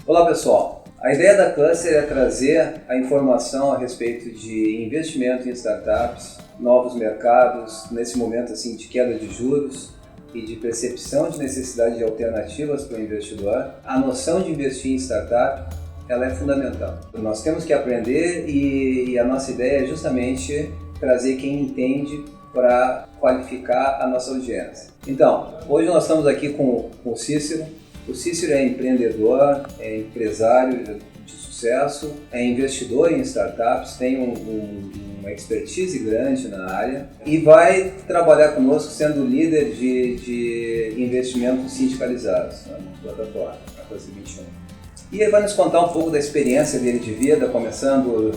Olá pessoal, a ideia da Cluster é trazer a informação a respeito de investimento em startups, novos mercados, nesse momento assim, de queda de juros e de percepção de necessidade de alternativas para o investidor. A noção de investir em startup ela é fundamental. Nós temos que aprender e a nossa ideia é justamente trazer quem entende para qualificar a nossa audiência. Então, hoje nós estamos aqui com o Cícero. O Cícero é empreendedor, é empresário de sucesso, é investidor em startups, tem uma expertise grande na área e vai trabalhar conosco sendo líder de investimentos sindicalizados na plataforma, na Cluster 21. E ele vai nos contar um pouco da experiência dele de vida, começando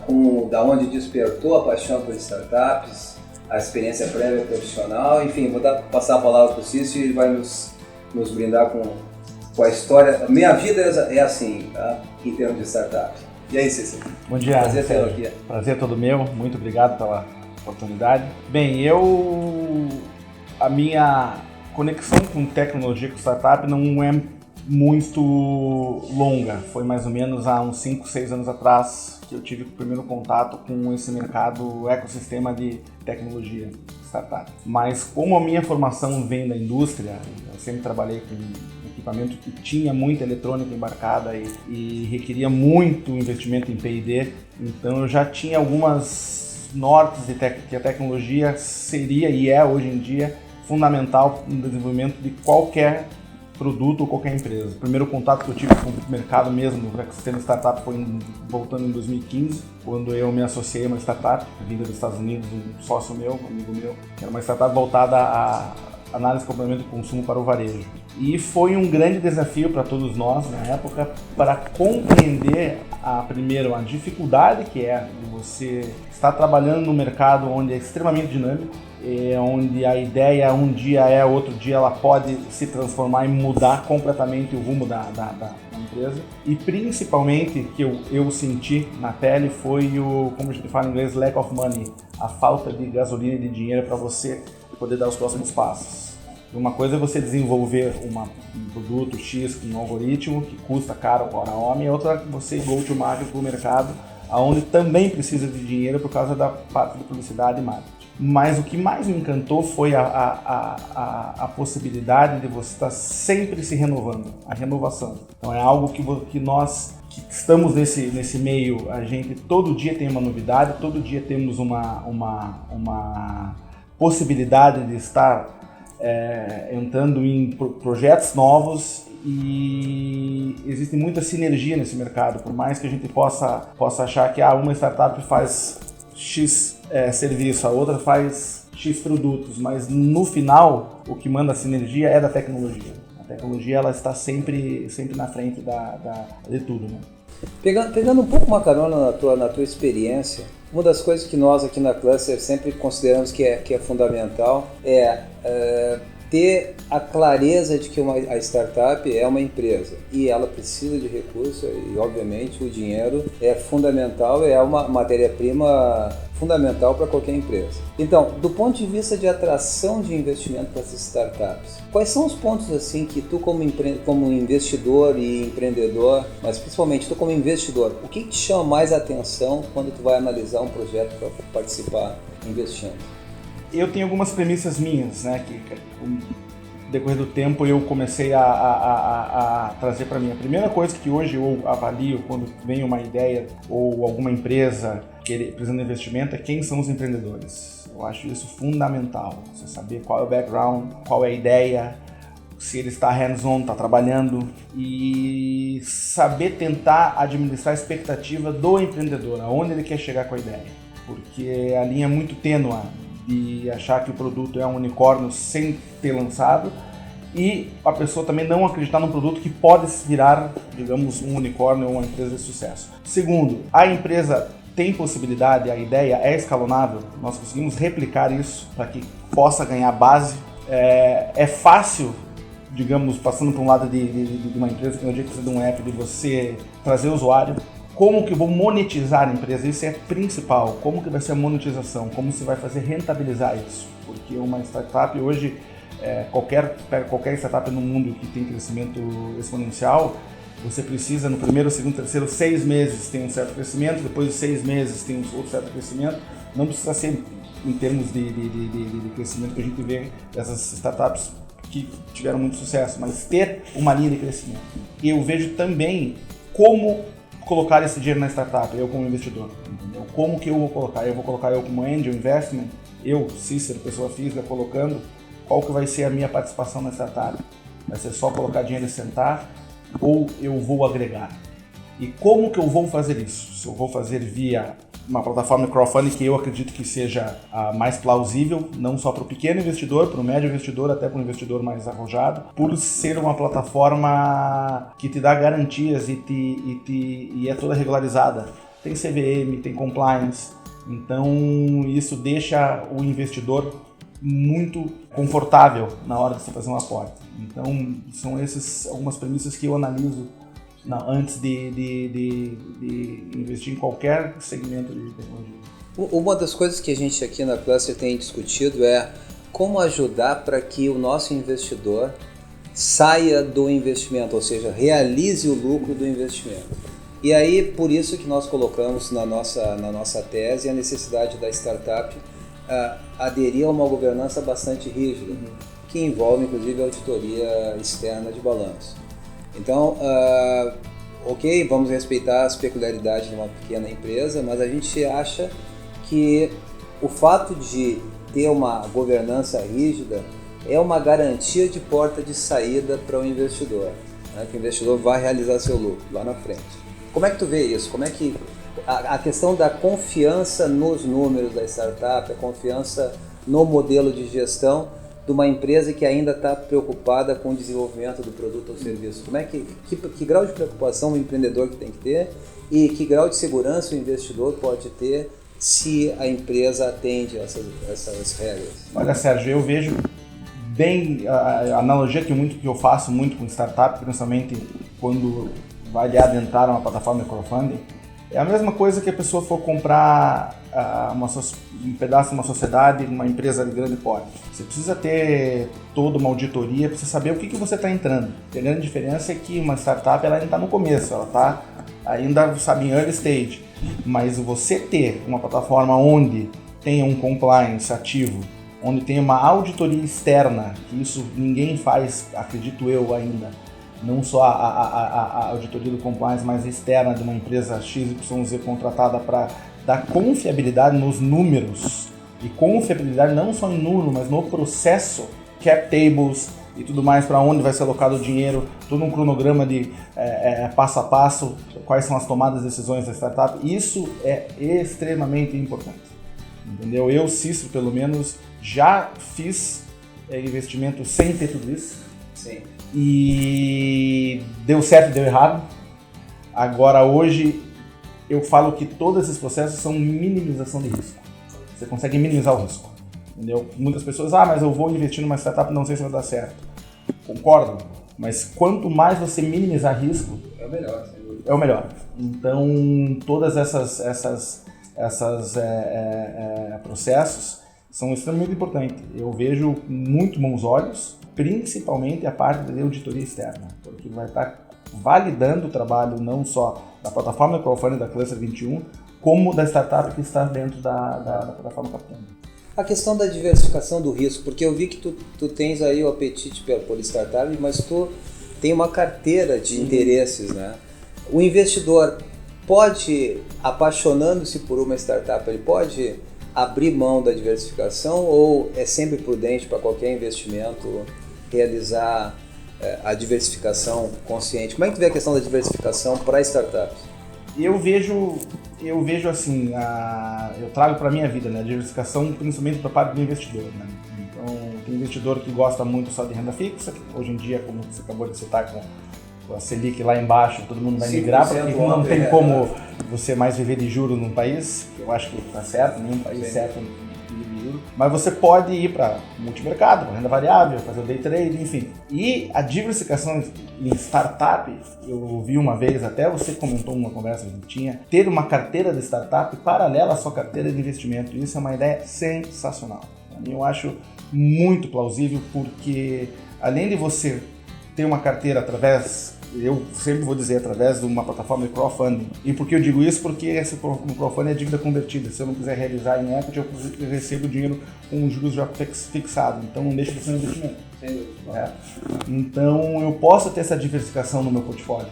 com da onde despertou a paixão por startups, a experiência prévia profissional. Enfim, vou passar a palavra para o Cícero e ele vai nos brindar com a história. Minha vida é assim, tá? Em termos de startup. E aí, Cícero? Bom dia. Prazer tê-lo aqui. Prazer todo meu, muito obrigado pela oportunidade. Bem, a minha conexão com tecnologia, com startup não é muito longa. Foi mais ou menos há uns 5, 6 anos atrás que eu tive o primeiro contato com esse mercado, ecossistema de tecnologia, startup. Mas como a minha formação vem da indústria, eu sempre trabalhei com equipamento que tinha muita eletrônica embarcada e requeria muito investimento em P&D, então eu já tinha algumas nortes de que a tecnologia seria e é hoje em dia fundamental no desenvolvimento de qualquer produto ou qualquer empresa. O primeiro contato que eu tive com o mercado mesmo do ecossistema startup foi voltando em 2015, quando eu me associei a uma startup vinda dos Estados Unidos, um sócio meu, um amigo meu, que era uma startup voltada a análise de complemento de consumo para o varejo. E foi um grande desafio para todos nós na época para compreender primeiro a dificuldade que é de você estar trabalhando no mercado onde é extremamente dinâmico, onde a ideia um dia é, outro dia ela pode se transformar e mudar completamente o rumo da empresa. E principalmente que eu senti na pele foi como a gente fala em inglês, lack of money, a falta de gasolina e de dinheiro para você poder dar os próximos passos. Uma coisa é você desenvolver um produto X com um algoritmo que custa caro para o homem, e outra é você go to market para o mercado, onde também precisa de dinheiro por causa da parte de publicidade e marketing. Mas o que mais me encantou foi a possibilidade de você estar sempre se renovando, a renovação. Então é algo que nós que estamos nesse meio, a gente todo dia tem uma novidade, todo dia temos uma possibilidade de estar entrando em projetos novos e existe muita sinergia nesse mercado, por mais que a gente possa achar que uma startup faz X serviço, a outra faz X produtos, mas no final o que manda a sinergia é da tecnologia. A tecnologia ela está sempre na frente de tudo, né? Pegando um pouco uma carona na tua experiência, uma das coisas que nós aqui na Cluster sempre consideramos que é fundamental é ter a clareza de que a startup é uma empresa e ela precisa de recursos e, obviamente, o dinheiro é fundamental, é uma matéria-prima fundamental para qualquer empresa. Então, do ponto de vista de atração de investimento para essas startups, quais são os pontos assim que tu como investidor e empreendedor, mas principalmente tu como investidor, o que te chama mais atenção quando tu vai analisar um projeto para participar investindo? Eu tenho algumas premissas minhas, né, que no decorrer do tempo eu comecei a trazer para mim. A primeira coisa que hoje eu avalio quando vem uma ideia ou alguma empresa precisando de investimento é quem são os empreendedores. Eu acho isso fundamental, você saber qual é o background, qual é a ideia, se ele está hands-on, está trabalhando e saber tentar administrar a expectativa do empreendedor, aonde ele quer chegar com a ideia, porque a linha é muito tênue de achar que o produto é um unicórnio sem ter lançado e a pessoa também não acreditar num produto que pode virar, digamos, um unicórnio ou uma empresa de sucesso. Segundo, a empresa tem possibilidade, a ideia é escalonável, nós conseguimos replicar isso para que possa ganhar base. É fácil, digamos, passando por um lado de uma empresa que no dia que precisa de um app, de você trazer o usuário. Como que eu vou monetizar a empresa? Isso é principal. Como que vai ser a monetização? Como você vai fazer rentabilizar isso? Porque uma startup hoje, qualquer startup no mundo que tem crescimento exponencial, você precisa no primeiro, segundo, terceiro, 6 meses tem um certo crescimento, depois de 6 meses tem um outro certo crescimento. Não precisa ser em termos de crescimento que a gente vê dessas startups que tiveram muito sucesso, mas ter uma linha de crescimento. E eu vejo também como colocar esse dinheiro na startup, eu como investidor, entendeu? Como que eu vou colocar? Eu vou colocar eu como angel investment, eu, Cícero, pessoa física, colocando, qual que vai ser a minha participação na startup? Vai ser só colocar dinheiro e sentar, ou eu vou agregar? E como que eu vou fazer isso? Se eu vou fazer via uma plataforma de crowdfunding que eu acredito que seja a mais plausível, não só para o pequeno investidor, para o médio investidor, até para o investidor mais arrojado, por ser uma plataforma que te dá garantias e é toda regularizada. Tem CVM, tem compliance, então isso deixa o investidor muito confortável na hora de você fazer um aporte. Então são essas algumas premissas que eu analiso antes de investir em qualquer segmento de tecnologia. Uma das coisas que a gente aqui na Cluster tem discutido é como ajudar para que o nosso investidor saia do investimento, ou seja, realize o lucro do investimento. E aí, por isso que nós colocamos na nossa tese a necessidade da startup aderir a uma governança bastante rígida, que envolve inclusive a auditoria externa de balanço. Então, ok, vamos respeitar as peculiaridades de uma pequena empresa, mas a gente acha que o fato de ter uma governança rígida é uma garantia de porta de saída para o investidor, né? Que o investidor vai realizar seu lucro lá na frente. Como é que tu vê isso? Como é que a questão da confiança nos números da startup, a confiança no modelo de gestão de uma empresa que ainda está preocupada com o desenvolvimento do produto ou serviço? Como é que grau de preocupação o empreendedor que tem que ter e que grau de segurança o investidor pode ter se a empresa atende essas regras? Olha, Sérgio, eu vejo bem a analogia que eu faço muito com startup, principalmente quando vai ali adentrar uma plataforma de crowdfunding, é a mesma coisa que a pessoa for comprar um pedaço de uma sociedade, uma empresa de grande porte. Você precisa ter toda uma auditoria para você saber o que você está entrando. A grande diferença é que uma startup ela ainda está no começo, ela está ainda, sabe, em early stage. Mas você ter uma plataforma onde tenha um compliance ativo, onde tenha uma auditoria externa, que isso ninguém faz, acredito eu ainda, não só a auditoria do compliance, mas externa de uma empresa XYZ contratada para dar confiabilidade nos números, e confiabilidade não só em número, mas no processo, cap tables e tudo mais, para onde vai ser alocado o dinheiro, todo um cronograma de passo a passo, quais são as tomadas de decisões da startup. Isso é extremamente importante, entendeu? Eu, Cícero, pelo menos, já fiz investimento sem ter tudo isso. Sim. E deu certo e deu errado. Agora, hoje, eu falo que todos esses processos são minimização de risco. Você consegue minimizar o risco, entendeu? Muitas pessoas, mas eu vou investir numa startup, não sei se vai dar certo. Concordo, mas quanto mais você minimizar risco, é o melhor. É o melhor. Então, todas essas processos são extremamente importantes. Eu vejo muito bons olhos, principalmente a parte da auditoria externa, porque vai estar validando o trabalho não só da plataforma de crowdfunding da Cluster 21, como da startup que está dentro da plataforma Capitão. A questão da diversificação do risco, porque eu vi que tu tens aí o apetite por startup, mas tu tem uma carteira de interesses, né? O investidor pode, apaixonando-se por uma startup, ele pode abrir mão da diversificação, ou é sempre prudente para qualquer investimento realizar a diversificação consciente? Como é que tu vê a questão da diversificação para startups? Eu vejo assim, eu trago para a minha vida, né, a diversificação principalmente para a parte do investidor, né? Então, tem investidor que gosta muito só de renda fixa, hoje em dia, como você acabou de citar, com a Selic lá embaixo, todo mundo vai migrar, porque não tem como você mais viver de juros num país, que eu acho que está certo, nenhum país certo vive de juros, mas você pode ir para multimercado, para renda variável, fazer o day trade, enfim. E a diversificação em startup, eu vi uma vez, até você comentou numa conversa que tinha, ter uma carteira de startup paralela à sua carteira de investimento, isso é uma ideia sensacional. Eu acho muito plausível, porque além de você ter uma carteira através eu sempre vou dizer, através de uma plataforma de crowdfunding. E por que eu digo isso? Porque esse crowdfunding é dívida convertida. Se eu não quiser realizar em equity, eu recebo o dinheiro com juros já fixados. Então não deixa de ser um investimento. Sem dúvida. É. Então eu posso ter essa diversificação no meu portfólio,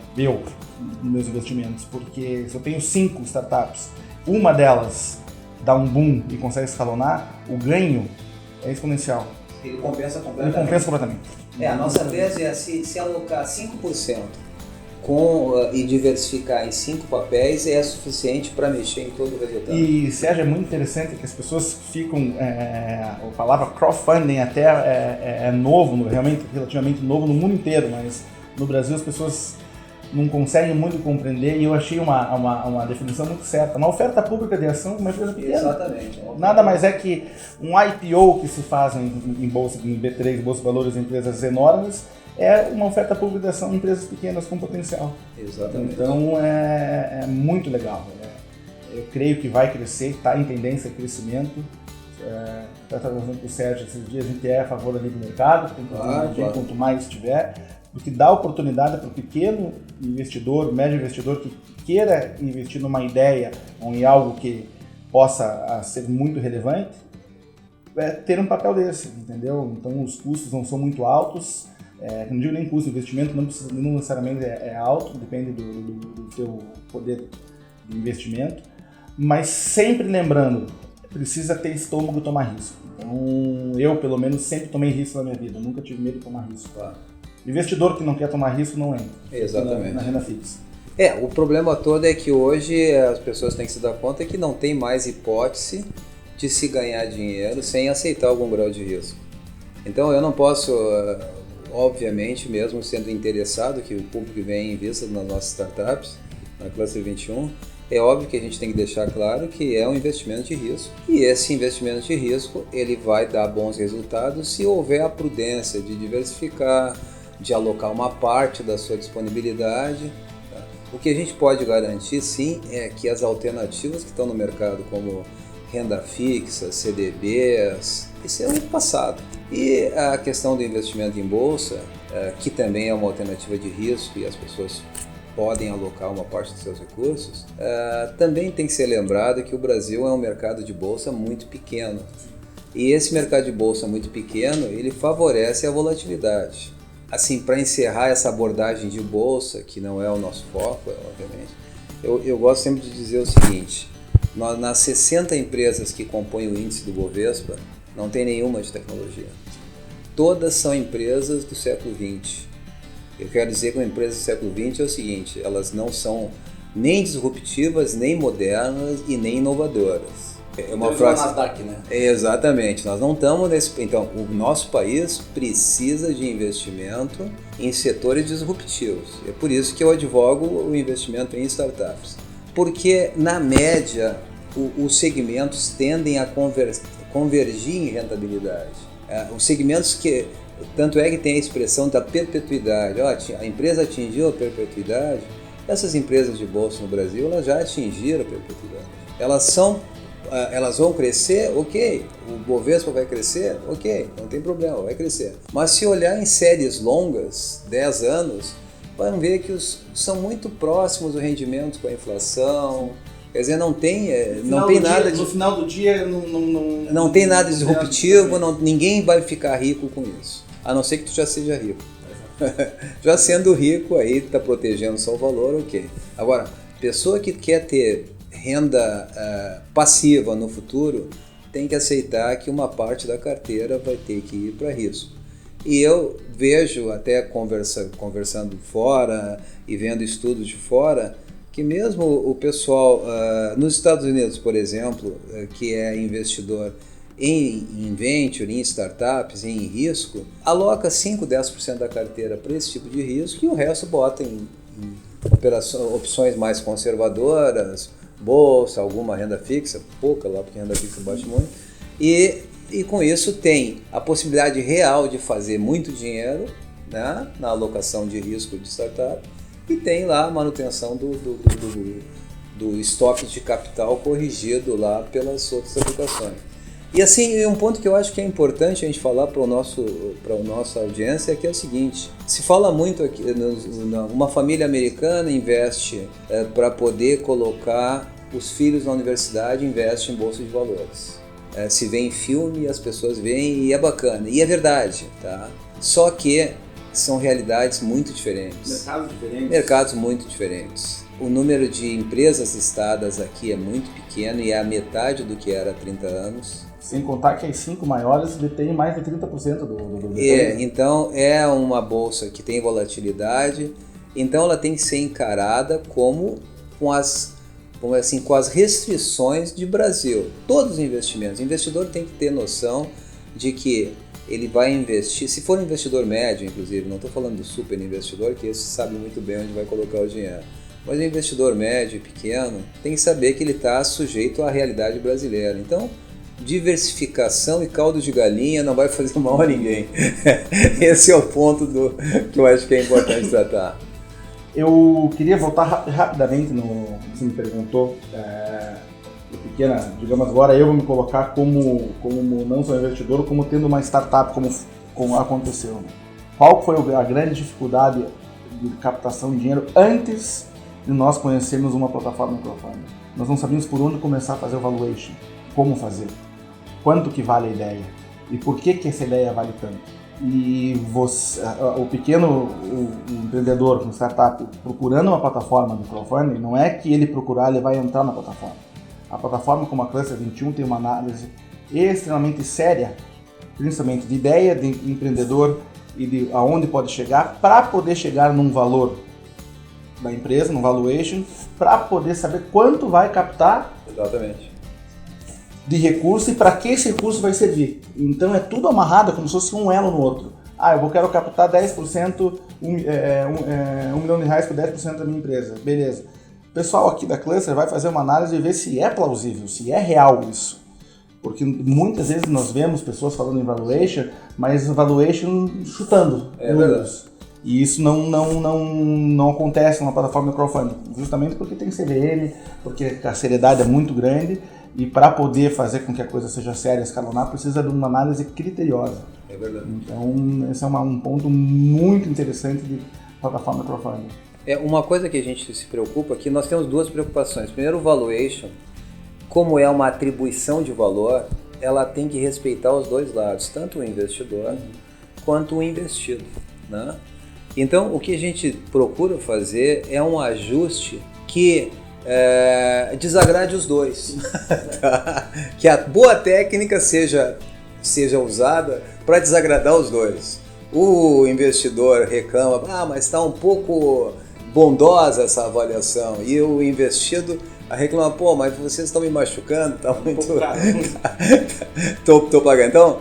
nos meus investimentos, porque se eu tenho 5 startups, uma delas dá um boom e consegue escalonar, o ganho é exponencial. Ele compensa completamente. A nossa tese é se alocar 5% e diversificar em 5 papéis é suficiente para mexer em todo o resultado. E, Sérgio, é muito interessante que as pessoas ficam... a palavra crowdfunding até é novo, realmente relativamente novo no mundo inteiro, mas no Brasil as pessoas não conseguem muito compreender, e eu achei uma definição muito certa. Uma oferta pública de ação com uma empresa pequena. Exatamente. Nada mais é que um IPO que se faz em bolsa, em B3, Bolsa de Valores, em empresas enormes, é uma oferta pública de ação em empresas pequenas com potencial. Exatamente. Então é muito legal. Eu creio que vai crescer, está em tendência de crescimento. Está trazendo para o Sérgio esses dias, a gente é a favor ali do mercado, quanto mais tiver, porque dá oportunidade para o pequeno investidor, médio investidor que queira investir numa ideia ou em algo que possa ser muito relevante, ter um papel desse, entendeu? Então os custos não são muito altos, não digo nem custo, o investimento não necessariamente é alto, depende do seu poder de investimento, mas sempre lembrando, precisa ter estômago e tomar risco. Então eu, pelo menos, sempre tomei risco na minha vida, nunca tive medo de tomar risco. Claro. Investidor que não quer tomar risco não entra. Exatamente. Na renda fixa. O problema todo é que hoje as pessoas têm que se dar conta que não tem mais hipótese de se ganhar dinheiro sem aceitar algum grau de risco. Então eu não posso, obviamente, mesmo sendo interessado que o público venha em vista nas nossas startups, na Cluster 21, é óbvio que a gente tem que deixar claro que é um investimento de risco. E esse investimento de risco ele vai dar bons resultados se houver a prudência de diversificar, de alocar uma parte da sua disponibilidade. O que a gente pode garantir, sim, é que as alternativas que estão no mercado, como renda fixa, CDBs, isso é o passado. E a questão do investimento em bolsa, que também é uma alternativa de risco e as pessoas podem alocar uma parte dos seus recursos, também tem que ser lembrado que o Brasil é um mercado de bolsa muito pequeno. E esse mercado de bolsa muito pequeno, ele favorece a volatilidade. Assim, para encerrar essa abordagem de bolsa, que não é o nosso foco, obviamente, eu gosto sempre de dizer o seguinte: nas 60 empresas que compõem o índice do Bovespa, não tem nenhuma de tecnologia. Todas são empresas do século XX. Eu quero dizer que uma empresa do século XX é o seguinte: elas não são nem disruptivas, nem modernas e nem inovadoras. É uma frase. Nasdaq, né? Exatamente, nós não estamos nesse. Então, o nosso país precisa de investimento em setores disruptivos. É por isso que eu advogo o investimento em startups. Porque, na média, os segmentos tendem a convergir em rentabilidade. Os segmentos que. Tanto é que tem a expressão da perpetuidade. A empresa atingiu a perpetuidade. Essas empresas de bolsa no Brasil elas já atingiram a perpetuidade. Elas vão crescer, ok. O Bovespa vai crescer, ok. Não tem problema, vai crescer. Mas se olhar em séries longas, 10 anos, vão ver que são muito próximos do rendimento com a inflação. Quer dizer, não tem nada no final do dia não tem nada disruptivo, ninguém vai ficar rico com isso. A não ser que tu já seja rico. Já sendo rico, aí está protegendo o seu valor, ok. Agora, pessoa que quer ter renda passiva no futuro, tem que aceitar que uma parte da carteira vai ter que ir para risco. E eu vejo, até conversando fora e vendo estudos de fora, que mesmo o pessoal nos Estados Unidos, por exemplo, que é investidor em venture, em startups, em risco, aloca 5, 10% da carteira para esse tipo de risco e o resto bota em opções mais conservadoras, bolsa, alguma renda fixa, pouca lá, porque renda fixa bate muito, e com isso tem a possibilidade real de fazer muito dinheiro, né, na alocação de risco de startup, e tem lá a manutenção do estoque de capital corrigido lá pelas outras aplicações. E assim, um ponto que eu acho que é importante a gente falar para a nossa audiência é que é o seguinte: se fala muito aqui, uma família americana investe para poder colocar os filhos na universidade, investe em bolsa de valores. Se vê em filme, as pessoas veem e é bacana, e é verdade, tá? Só que são realidades muito diferentes. Mercados muito diferentes. O número de empresas listadas aqui é muito pequeno e é a metade do que era há 30 anos. Sem contar que as 5 maiores detêm mais de 30% do então é uma bolsa que tem volatilidade, então ela tem que ser encarada como com as restrições de Brasil. Todos os investimentos. O investidor tem que ter noção de que ele vai investir, se for um investidor médio, inclusive, não estou falando do super investidor, que esse sabe muito bem onde vai colocar o dinheiro. Mas o investidor médio e pequeno tem que saber que ele está sujeito à realidade brasileira. Então, diversificação e caldo de galinha não vai fazer mal a ninguém. Esse é o ponto que eu acho que é importante tratar. Eu queria voltar rapidamente no que você me perguntou, pequena, digamos, agora eu vou me colocar como não só investidor, como tendo uma startup, como aconteceu. Qual foi a grande dificuldade de captação de dinheiro antes de nós conhecermos uma plataforma de crowdfunding? Nós não sabíamos por onde começar a fazer o valuation, como fazer, quanto que vale a ideia e por que essa ideia vale tanto. E você, o empreendedor com startup procurando uma plataforma de crowdfunding, não é que ele procurar, ele vai entrar na plataforma. A plataforma como a Cluster 21 tem uma análise extremamente séria, principalmente de ideia de empreendedor e de aonde pode chegar, para poder chegar num valor da empresa, num valuation, para poder saber quanto vai captar. Exatamente. De recurso e para que esse recurso vai servir. Então é tudo amarrado como se fosse um elo no outro. Eu quero captar 10%, $1 milhão por 10% da minha empresa. Beleza. O pessoal aqui da Cluster vai fazer uma análise e ver se é plausível, se é real isso. Porque muitas vezes nós vemos pessoas falando em valuation, mas valuation chutando números. E isso não acontece numa plataforma de crowdfunding, justamente porque tem CVM, porque a seriedade é muito grande. E para poder fazer com que a coisa seja séria, escalonar, precisa de uma análise criteriosa. É verdade. Então, esse é um ponto muito interessante de plataforma crowdfunding. Uma coisa que a gente se preocupa aqui, nós temos duas preocupações. Primeiro, o valuation, como é uma atribuição de valor, ela tem que respeitar os dois lados, tanto o investidor quanto o investido, né? Então, o que a gente procura fazer é um ajuste que desagrade os dois. Que a boa técnica seja usada para desagradar os dois. O investidor reclama, mas está um pouco bondosa essa avaliação, e o investido reclama, mas vocês estão me machucando, tá muito... tô pagando. Então,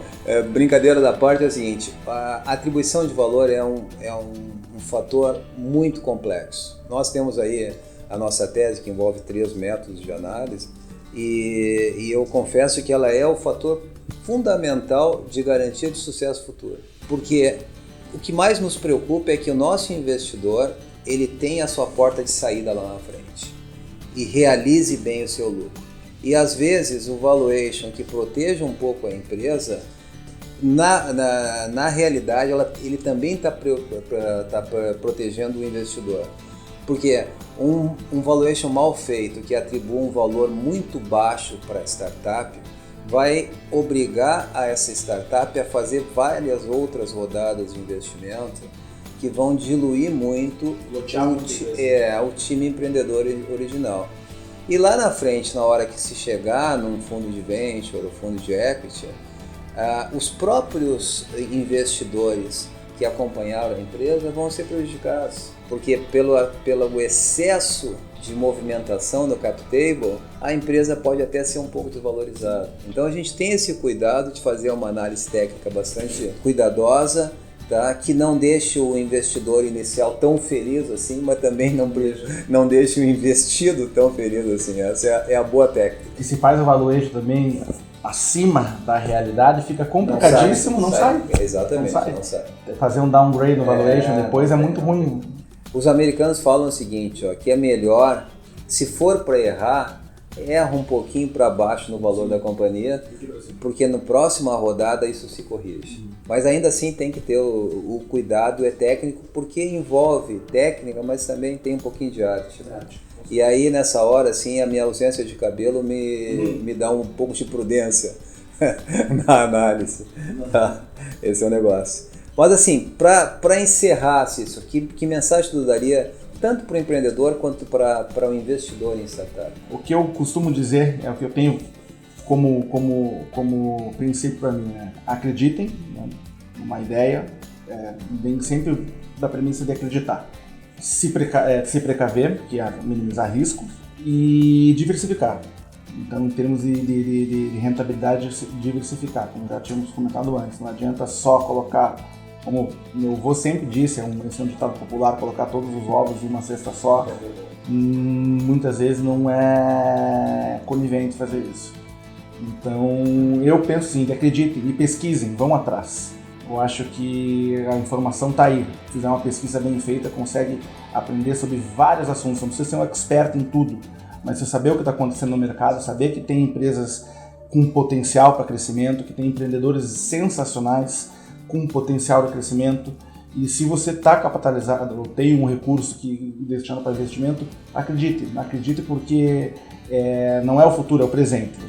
brincadeira da parte, é o seguinte: a atribuição de valor é um fator muito complexo. Nós temos aí a nossa tese, que envolve 3 métodos de análise, e eu confesso que ela é o fator fundamental de garantia de sucesso futuro. Porque o que mais nos preocupa é que o nosso investidor ele tenha a sua porta de saída lá na frente e realize bem o seu lucro. E às vezes o valuation que proteja um pouco a empresa, na realidade ele também está protegendo o investidor. Porque um valuation mal feito, que atribua um valor muito baixo para a startup, vai obrigar a essa startup a fazer várias outras rodadas de investimento que vão diluir muito o time empreendedor original. E lá na frente, na hora que se chegar num fundo de venture ou fundo de equity, os próprios investidores que acompanharam a empresa vão ser prejudicados, porque pelo excesso de movimentação no cap table, a empresa pode até ser um pouco desvalorizada. Então a gente tem esse cuidado de fazer uma análise técnica bastante cuidadosa, tá? Que não deixe o investidor inicial tão feliz assim, mas também não deixe o investido tão feliz assim. Essa é a boa técnica. E se faz o valuation também acima da realidade, fica complicadíssimo, não sai. Exatamente, não sai. Fazer um downgrade no valuation depois é muito ruim. Os americanos falam o seguinte, que é melhor, se for para errar, erra um pouquinho para baixo no valor da companhia, porque na próxima rodada isso se corrige. Mas ainda assim tem que ter o cuidado, é técnico, porque envolve técnica, mas também tem um pouquinho de arte. Né? E aí nessa hora, assim, a minha ausência de cabelo me dá um pouco de prudência na análise. Tá? Esse é o negócio. Mas assim, para encerrar isso, que mensagem tu daria tanto para o empreendedor quanto para o investidor em startup? O que eu costumo dizer, é o que eu tenho como princípio para mim, né? Acreditem, né? Uma ideia vem sempre da premissa de acreditar. Se precaver, que é minimizar risco, e diversificar. Então, em termos de rentabilidade, diversificar, como já tínhamos comentado antes. Não adianta só colocar, como meu avô sempre disse, esse é um ditado popular, colocar todos os ovos em uma cesta só. Muitas vezes não é conivente fazer isso. Então, eu penso assim, acreditem e pesquisem, vão atrás. Eu acho que a informação está aí. Se fizer uma pesquisa bem feita, consegue aprender sobre vários assuntos. Não precisa ser um expert em tudo, mas você saber o que está acontecendo no mercado, saber que tem empresas com potencial para crescimento, que tem empreendedores sensacionais com potencial de crescimento. E se você está capitalizado ou tem um recurso que destina para investimento, acredite porque não é o futuro, é o presente.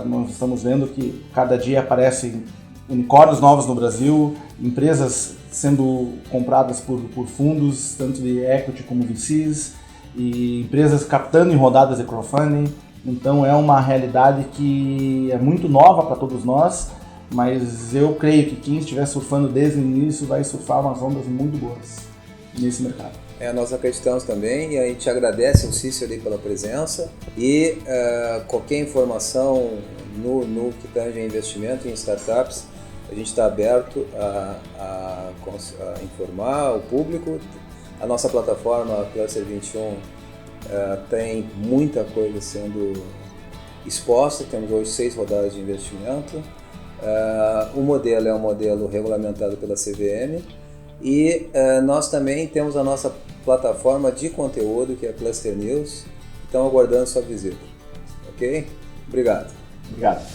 Nós estamos vendo que cada dia aparecem unicórnios novos no Brasil, empresas sendo compradas por fundos, tanto de equity como VCs, e empresas captando em rodadas de crowdfunding. Então é uma realidade que é muito nova para todos nós, mas eu creio que quem estiver surfando desde o início vai surfar umas ondas muito boas nesse mercado. Nós acreditamos também e a gente agradece ao Cícero ali pela presença e qualquer informação no que tange a investimento em startups, a gente está aberto a informar o público. A nossa plataforma Cluster 21 tem muita coisa sendo exposta, temos hoje 6 rodadas de investimento. O modelo é um modelo regulamentado pela CVM e nós também temos a nossa plataforma de conteúdo, que é a Cluster News. Então, aguardando sua visita. Ok? Obrigado. Obrigado.